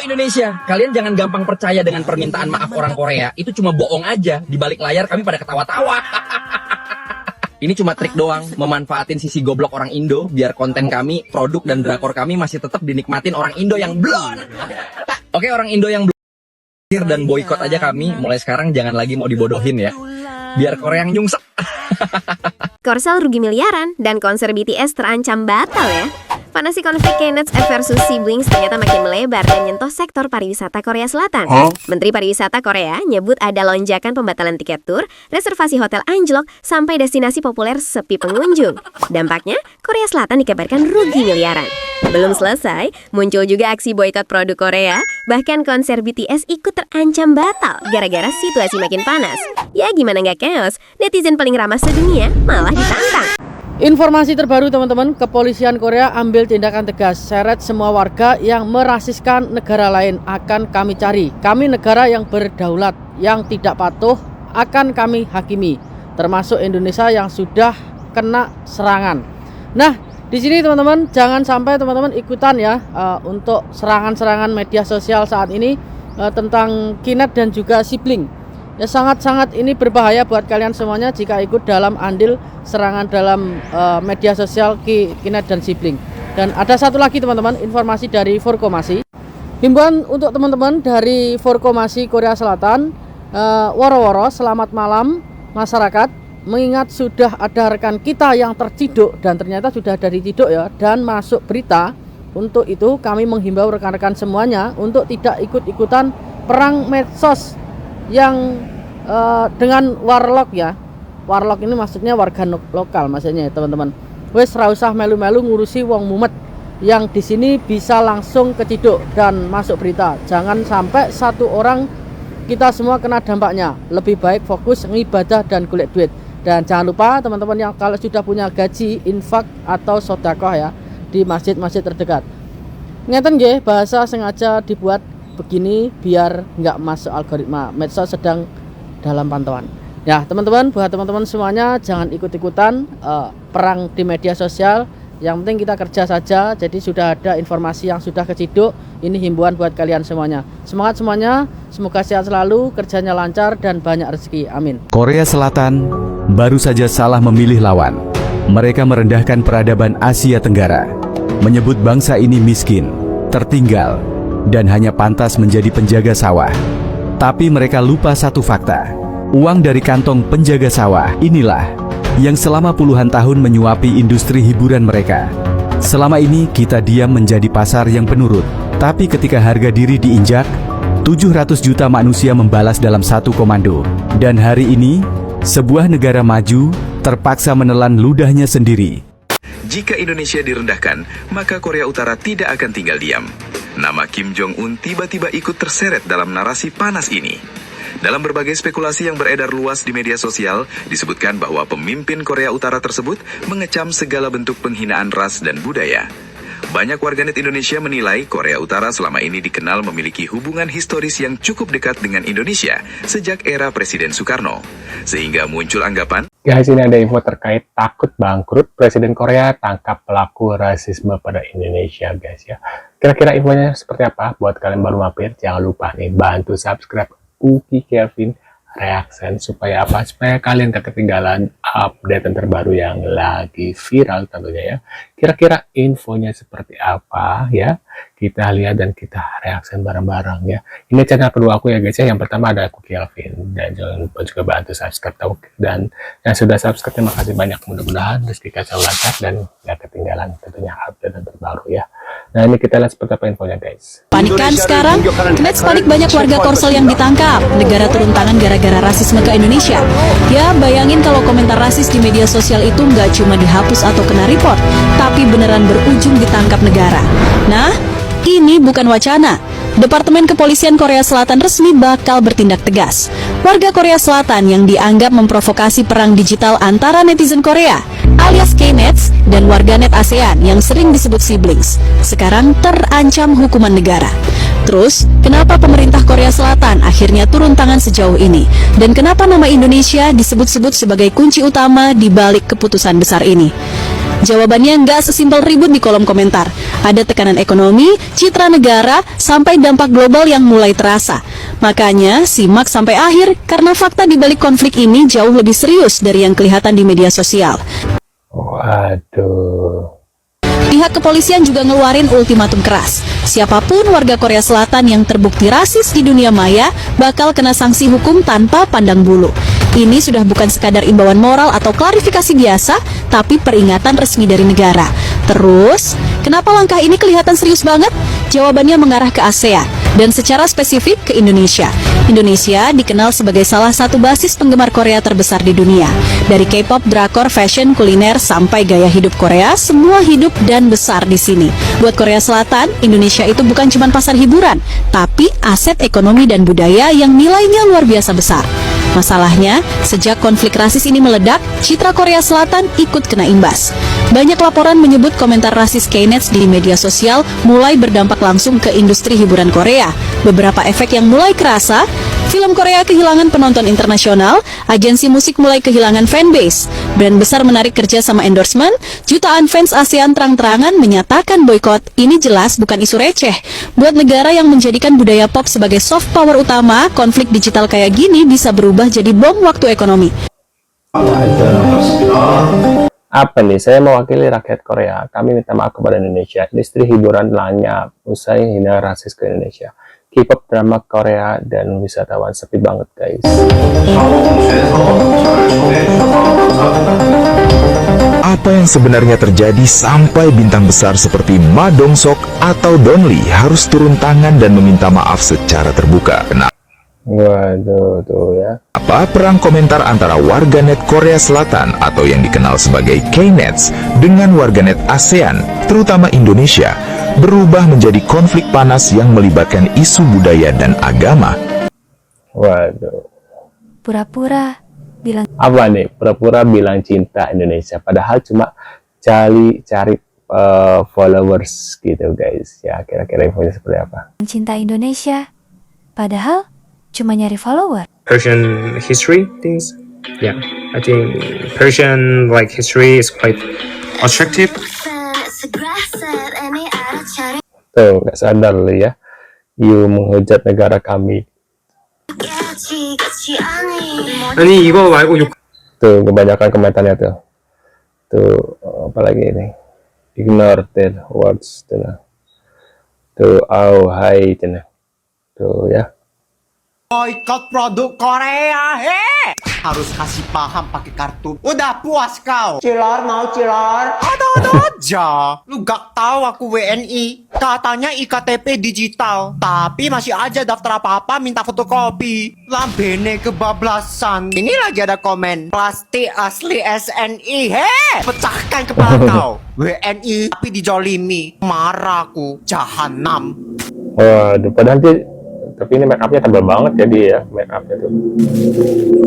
Indonesia, kalian jangan gampang percaya dengan permintaan maaf orang Korea. Itu cuma bohong aja. Di balik layar kami pada ketawa-tawa. Ini cuma trik doang, memanfaatin sisi goblok orang Indo biar konten kami, produk dan drakor kami masih tetap dinikmatin orang Indo yang blon. Oke, orang Indo yang blon dan boykot aja kami. Mulai sekarang jangan lagi mau dibodohin ya. Biar Korea yang nyungsep. Korsel rugi miliaran dan konser BTS terancam batal ya. Panasi konflik Knet versus Siblings ternyata makin melebar dan nyentuh sektor pariwisata Korea Selatan. Menteri Pariwisata Korea nyebut ada lonjakan pembatalan tiket tur, reservasi hotel anjlok, sampai destinasi populer sepi pengunjung. Dampaknya, Korea Selatan dikabarkan rugi miliaran. Belum selesai, muncul juga aksi boykot produk Korea, bahkan konser BTS ikut terancam batal gara-gara situasi makin panas. Ya gimana nggak chaos, netizen paling ramah sedunia malah ditantang. Informasi terbaru teman-teman, kepolisian Korea ambil tindakan tegas, seret semua warga yang merasiskan negara lain akan kami cari. Kami negara yang berdaulat, yang tidak patuh akan kami hakimi, termasuk Indonesia yang sudah kena serangan. Nah, di sini teman-teman jangan sampai teman-teman ikutan ya untuk serangan-serangan media sosial saat ini tentang Knet dan juga Sibling. Ya sangat-sangat ini berbahaya buat kalian semuanya jika ikut dalam andil serangan dalam media sosial Knet dan Sibling. Dan ada satu lagi teman-teman, informasi dari Forkomasi. Himbauan untuk teman-teman dari Forkomasi Korea Selatan, woro-woro selamat malam masyarakat. Mengingat sudah ada rekan kita yang terciduk dan ternyata sudah dari ciduk ya dan masuk berita. Untuk itu kami menghimbau rekan-rekan semuanya untuk tidak ikut-ikutan perang medsos yang dengan warlock ya. Warlock ini maksudnya warga lokal maksudnya ya teman-teman. Wes ra usah melu-melu ngurusi wong mumet yang di sini bisa langsung keciduk dan masuk berita. Jangan sampai satu orang kita semua kena dampaknya. Lebih baik fokus ngibadah dan golek duit. Dan jangan lupa teman-teman yang kalau sudah punya gaji, infak atau sodakoh ya di masjid-masjid terdekat. Ngeten nggih, bahasa sengaja dibuat begini biar nggak masuk algoritma. Medsos sedang dalam pantauan. Ya teman-teman, buat teman-teman semuanya jangan ikut-ikutan perang di media sosial. Yang penting kita kerja saja. Jadi sudah ada informasi yang sudah keciduk. Ini himbauan buat kalian semuanya. Semangat semuanya, semoga sehat selalu, kerjanya lancar dan banyak rezeki. Amin. Korea Selatan baru saja salah memilih lawan. Mereka merendahkan peradaban Asia Tenggara, menyebut bangsa ini miskin, tertinggal, dan hanya pantas menjadi penjaga sawah. Tapi mereka lupa satu fakta. Uang dari kantong penjaga sawah inilah yang selama puluhan tahun menyuapi industri hiburan mereka. Selama ini kita diam menjadi pasar yang penurut. Tapi ketika harga diri diinjak, 700 juta manusia membalas dalam satu komando. Dan hari ini, sebuah negara maju terpaksa menelan ludahnya sendiri. Jika Indonesia direndahkan, maka Korea Utara tidak akan tinggal diam. Nama Kim Jong-un tiba-tiba ikut terseret dalam narasi panas ini. Dalam berbagai spekulasi yang beredar luas di media sosial, disebutkan bahwa pemimpin Korea Utara tersebut mengecam segala bentuk penghinaan ras dan budaya. Banyak warganet Indonesia menilai Korea Utara selama ini dikenal memiliki hubungan historis yang cukup dekat dengan Indonesia sejak era Presiden Soekarno. Sehingga muncul anggapan, guys, ini ada info terkait takut bangkrut, Presiden Korea tangkap pelaku rasisme pada Indonesia, guys ya. Kira-kira infonya seperti apa? Buat kalian baru mampir, jangan lupa nih bantu subscribe Uki Kevin Reaction supaya apa? Supaya kalian gak ketinggalan update terbaru yang lagi viral tentunya ya. Kira-kira infonya seperti apa ya? Kita lihat dan kita reaction bareng-bareng ya. Ini channel kedua aku ya guys ya. Yang pertama ada aku Kelvin, dan jangan lupa juga bantu subscribe dan yang sudah subscribe terima kasih banyak. Mudah-mudahan rezeki kacau lancar dan gak ketinggalan tentunya update terbaru ya. Nah ini kita lihat seperti apa infonya guys. Panikan sekarang, Knet panik banyak warga Korsel yang ditangkap. Negara turun tangan gara-gara rasisme ke Indonesia. Ya bayangin kalau komentar rasis di media sosial itu nggak cuma dihapus atau kena report, tapi beneran berujung ditangkap negara. Nah, ini bukan wacana. Departemen Kepolisian Korea Selatan resmi bakal bertindak tegas. Warga Korea Selatan yang dianggap memprovokasi perang digital antara netizen Korea, alias Knet, dan warganet ASEAN yang sering disebut siblings, sekarang terancam hukuman negara. Terus, kenapa pemerintah Korea Selatan akhirnya turun tangan sejauh ini? Dan kenapa nama Indonesia disebut-sebut sebagai kunci utama di balik keputusan besar ini? Jawabannya nggak sesimpel ribut di kolom komentar. Ada tekanan ekonomi, citra negara, sampai dampak global yang mulai terasa. Makanya, simak sampai akhir karena fakta di balik konflik ini jauh lebih serius dari yang kelihatan di media sosial. Waduh. Pihak kepolisian juga ngeluarin ultimatum keras. Siapapun warga Korea Selatan yang terbukti rasis di dunia maya bakal kena sanksi hukum tanpa pandang bulu. Ini sudah bukan sekadar imbauan moral atau klarifikasi biasa, tapi peringatan resmi dari negara. Terus, kenapa langkah ini kelihatan serius banget? Jawabannya mengarah ke ASEAN, dan secara spesifik ke Indonesia. Indonesia dikenal sebagai salah satu basis penggemar Korea terbesar di dunia. Dari K-pop, drakor, fashion, kuliner, sampai gaya hidup Korea, semua hidup dan besar di sini. Buat Korea Selatan, Indonesia itu bukan cuma pasar hiburan, tapi aset ekonomi dan budaya yang nilainya luar biasa besar. Masalahnya, sejak konflik rasis ini meledak, citra Korea Selatan ikut kena imbas. Banyak laporan menyebut komentar rasis K-Nets di media sosial mulai berdampak langsung ke industri hiburan Korea. Beberapa efek yang mulai kerasa, film Korea kehilangan penonton internasional, agensi musik mulai kehilangan fanbase, brand besar menarik kerja sama endorsement, jutaan fans ASEAN terang-terangan menyatakan boykot. Ini jelas bukan isu receh. Buat negara yang menjadikan budaya pop sebagai soft power utama, konflik digital kayak gini bisa berubah jadi bom waktu ekonomi. Apa nih, saya mewakili rakyat Korea. Kami minta maaf kepada Indonesia. Industri hiburan lainnya usai hina rasis ke Indonesia. K-pop, drama Korea, dan wisatawan sepi banget guys. Apa yang sebenarnya terjadi sampai bintang besar seperti Ma Dong-seok atau Don Lee harus turun tangan dan meminta maaf secara terbuka? Waduh, tuh ya. Apa perang komentar antara warganet Korea Selatan atau yang dikenal sebagai K-Nets dengan warganet ASEAN, terutama Indonesia, berubah menjadi konflik panas yang melibatkan isu budaya dan agama? Waduh. Pura-pura bilang Apa nih? Pura-pura bilang cinta Indonesia, padahal cuma cari followers gitu guys. Ya, kira-kira infonya seperti apa? cinta Indonesia, padahal cuma nyari follower. Persian history things. Yeah, I think Persian like history is quite attractive. Tuh, nggak sadar lu ya. You menghujat negara kami. 아니 이거 말고 욕. Tuh, kebanyakan komentarnya tuh. Tuh, apalagi ini. Ignore the words. Tuh, oh, hai. Tuh, ya. Boykot produk Korea, harus kasih paham pakai kartu. Udah puas kau? Cilor mau cilor? Ada aja. Lu gak tahu aku WNI. Katanya IKTP digital, tapi masih aja daftar apa-apa minta fotokopi. Lambene kebablasan. Ini lagi ada komen. Plastik asli SNI, pecahkan kepala kau. WNI tapi dijolimi. Marah aku. Jahanam. Waduh, padahal tapi ini make upnya tebal banget jadi ya, make upnya tuh.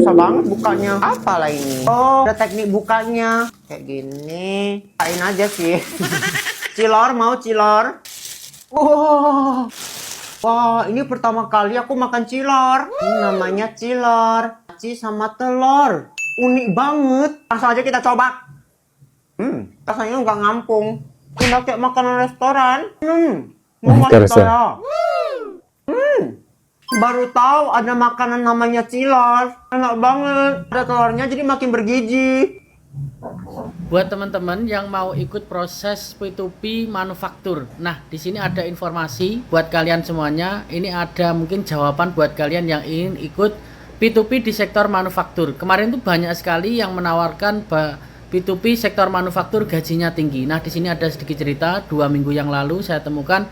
Susah banget bukanya. Apalah ini? Oh, ada teknik bukanya. Kayak gini. Kain aja sih. Cilor mau cilor? Wow. Wah, ini pertama kali aku makan cilor. Ini namanya cilor. Nasi sama telur. Unik banget. Langsung aja kita coba. Rasanya nggak ngampung. Udah kayak makanan restoran. Mau saya. Baru tahu ada makanan namanya cilor. Enak banget. Ada telurnya jadi makin bergizi. Buat teman-teman yang mau ikut proses P2P manufaktur. Nah, di sini ada informasi buat kalian semuanya. Ini ada mungkin jawaban buat kalian yang ingin ikut P2P di sektor manufaktur. Kemarin tuh banyak sekali yang menawarkan P2P sektor manufaktur gajinya tinggi. Nah, di sini ada sedikit cerita. 2 minggu yang lalu saya temukan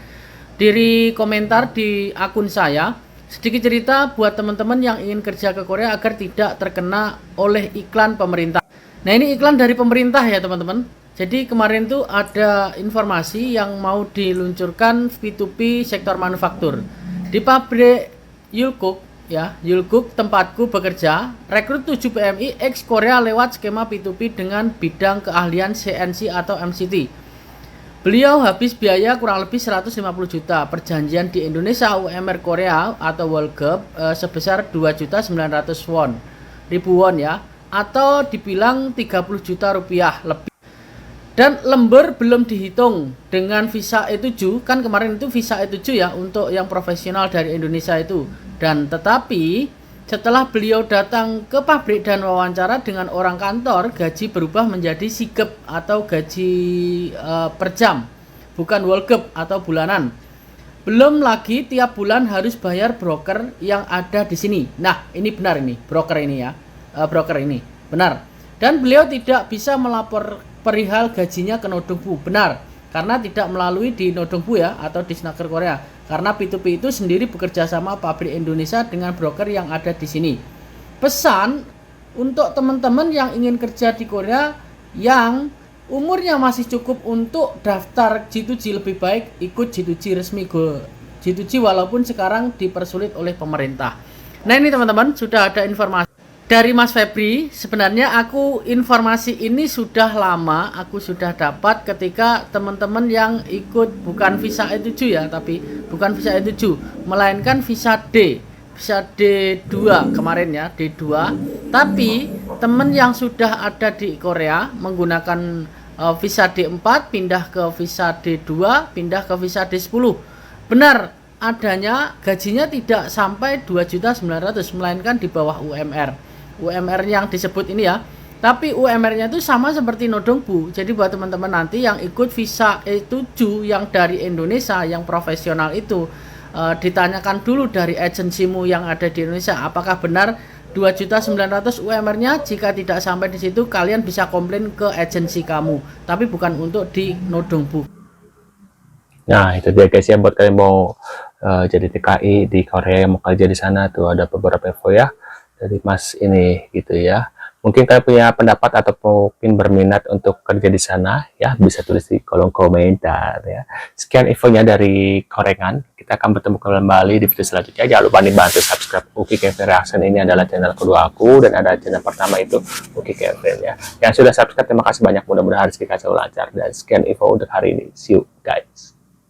di komentar di akun saya. Sedikit cerita buat teman-teman yang ingin kerja ke Korea agar tidak terkena oleh iklan pemerintah. Nah, ini iklan dari pemerintah ya teman-teman. Jadi kemarin tuh ada informasi yang mau diluncurkan P2P sektor manufaktur. Di pabrik Yulkuk ya, Yulkuk tempatku bekerja, rekrut 7 PMI ex Korea lewat skema P2P dengan bidang keahlian CNC atau MCT. Beliau habis biaya kurang lebih 150 juta. Perjanjian di Indonesia UMR Korea atau World Cup sebesar 2.900 ribu won ya, atau dibilang 30 juta rupiah lebih. Dan lembur belum dihitung dengan visa E7, kan kemarin itu visa E7 ya untuk yang profesional dari Indonesia itu. Dan tetapi setelah beliau datang ke pabrik dan wawancara dengan orang kantor, gaji berubah menjadi sigep atau gaji per jam, bukan workgep atau bulanan. Belum lagi tiap bulan harus bayar broker yang ada di sini. Nah, ini benar ini, broker ini ya. Broker ini, benar. Dan beliau tidak bisa melapor perihal gajinya ke Nodongbu, benar. Karena tidak melalui di Nodongbu ya, atau di Snaker Korea. Karena P2P itu sendiri bekerja sama pabrik Indonesia dengan broker yang ada di sini. Pesan untuk teman-teman yang ingin kerja di Korea yang umurnya masih cukup untuk daftar G2G, lebih baik ikut G2G resmi G2G walaupun sekarang dipersulit oleh pemerintah. Nah ini teman-teman, sudah ada informasi dari Mas Febri. Sebenarnya informasi ini sudah lama aku sudah dapat ketika teman-teman yang ikut bukan visa E7 ya, tapi bukan visa E7 melainkan visa D, visa D2 kemarin ya, D2. Tapi teman yang sudah ada di Korea menggunakan visa D4 pindah ke visa D2, pindah ke visa D10. Benar adanya gajinya tidak sampai 2.900.000 melainkan di bawah UMR. UMR yang disebut ini ya, tapi UMR-nya itu sama seperti Nodongbu. Jadi buat teman-teman nanti yang ikut visa E7 yang dari Indonesia yang profesional itu, ditanyakan dulu dari agensimu yang ada di Indonesia apakah benar 2.900.000 UMR-nya. Jika tidak sampai di situ, kalian bisa komplain ke agensi kamu, tapi bukan untuk di Nodongbu. Nah itu dia guys ya, buat kalian mau jadi TKI di Korea yang mau kerja di sana, tuh ada beberapa info ya dari Mas ini gitu ya. Mungkin kalian punya pendapat atau mungkin berminat untuk kerja di sana ya, bisa tulis di kolom komentar ya. Sekian infonya dari Korengan. Kita akan bertemu kembali di video selanjutnya. Jangan lupa nih bantu subscribe Uki Kevin Reaction. Ini adalah channel kedua aku, dan ada channel pertama itu Uki Kevin ya. Yang sudah subscribe terima kasih banyak, mudah-mudahan rezeki kalian selalu lancar. Dan sekian info untuk hari ini. See you guys.